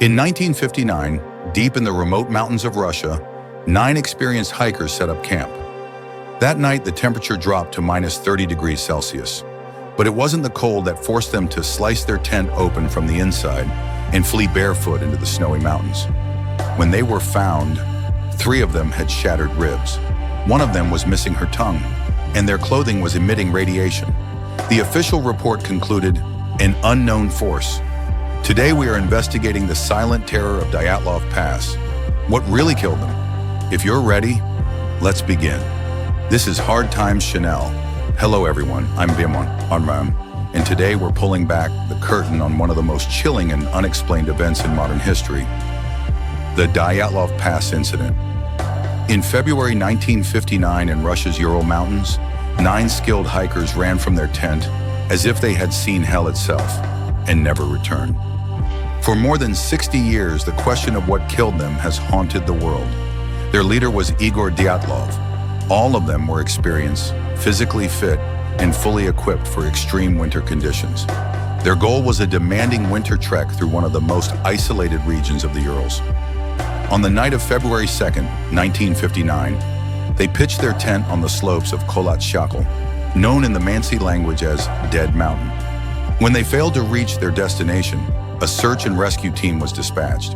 In 1959, deep in the remote mountains of Russia, 9 experienced hikers set up camp. That night, the temperature dropped to minus 30 degrees Celsius. But it wasn't the cold that forced them to slice their tent open from the inside and flee barefoot into the snowy mountains. When they were found, 3 of them had shattered ribs. One of them was missing her tongue, and their clothing was emitting radiation. The official report concluded, an unknown force. Today we are investigating the silent terror of Dyatlov Pass. What really killed them? If you're ready, let's begin. This is Hard Times Chanel. Hello everyone, I'm Bimon Armam, and today we're pulling back the curtain on one of the most chilling and unexplained events in modern history, the Dyatlov Pass Incident. In February 1959 in Russia's Ural Mountains, 9 skilled hikers ran from their tent as if they had seen hell itself and never returned. For more than 60 years, the question of what killed them has haunted the world. Their leader was Igor Dyatlov. All of them were experienced, physically fit, and fully equipped for extreme winter conditions. Their goal was a demanding winter trek through one of the most isolated regions of the Urals. On the night of February 2nd, 1959, they pitched their tent on the slopes of Kholat Shakhl, known in the Mansi language as Dead Mountain. When they failed to reach their destination, a search and rescue team was dispatched.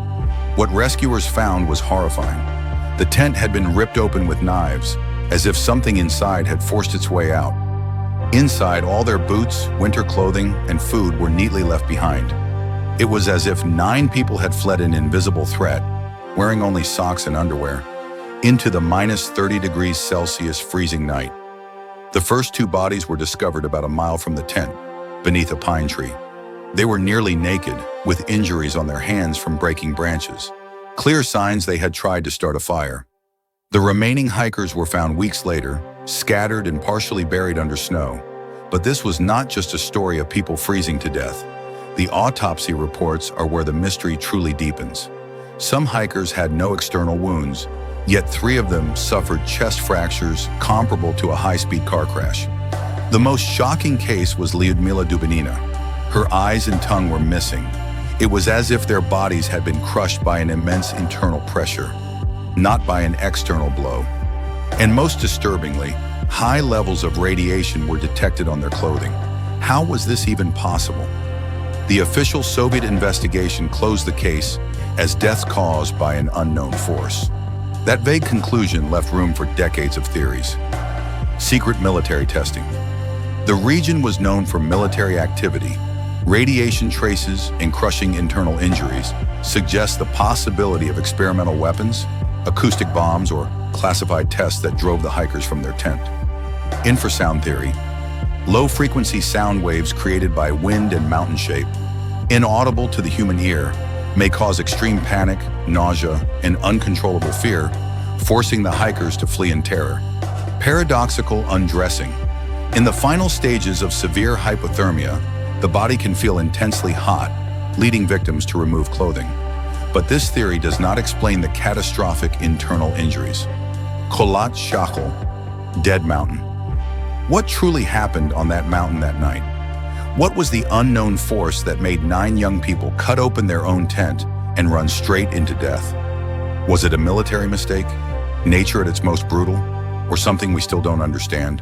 What rescuers found was horrifying. The tent had been ripped open with knives, as if something inside had forced its way out. Inside, all their boots, winter clothing, and food were neatly left behind. It was as if 9 people had fled an invisible threat, wearing only socks and underwear, into the minus 30 degrees Celsius freezing night. The first 2 bodies were discovered about a mile from the tent, beneath a pine tree. They were nearly naked, with injuries on their hands from breaking branches, clear signs they had tried to start a fire. The remaining hikers were found weeks later, scattered and partially buried under snow. But this was not just a story of people freezing to death. The autopsy reports are where the mystery truly deepens. Some hikers had no external wounds, yet 3 of them suffered chest fractures comparable to a high-speed car crash. The most shocking case was Lyudmila Dubinina. Her eyes and tongue were missing. It was as if their bodies had been crushed by an immense internal pressure, not by an external blow. And most disturbingly, high levels of radiation were detected on their clothing. How was this even possible? The official Soviet investigation closed the case as deaths caused by an unknown force. That vague conclusion left room for decades of theories. Secret military testing. The region was known for military activity. Radiation traces and crushing internal injuries suggest the possibility of experimental weapons, acoustic bombs, or classified tests that drove the hikers from their tent. Infrasound theory. Low-frequency sound waves created by wind and mountain shape, inaudible to the human ear, may cause extreme panic, nausea, and uncontrollable fear, forcing the hikers to flee in terror. Paradoxical undressing. In the final stages of severe hypothermia, the body can feel intensely hot, leading victims to remove clothing. But this theory does not explain the catastrophic internal injuries. Kholat Shakhl, Dead Mountain. What truly happened on that mountain that night? What was the unknown force that made 9 young people cut open their own tent and run straight into death? Was it a military mistake, nature at its most brutal, or something we still don't understand?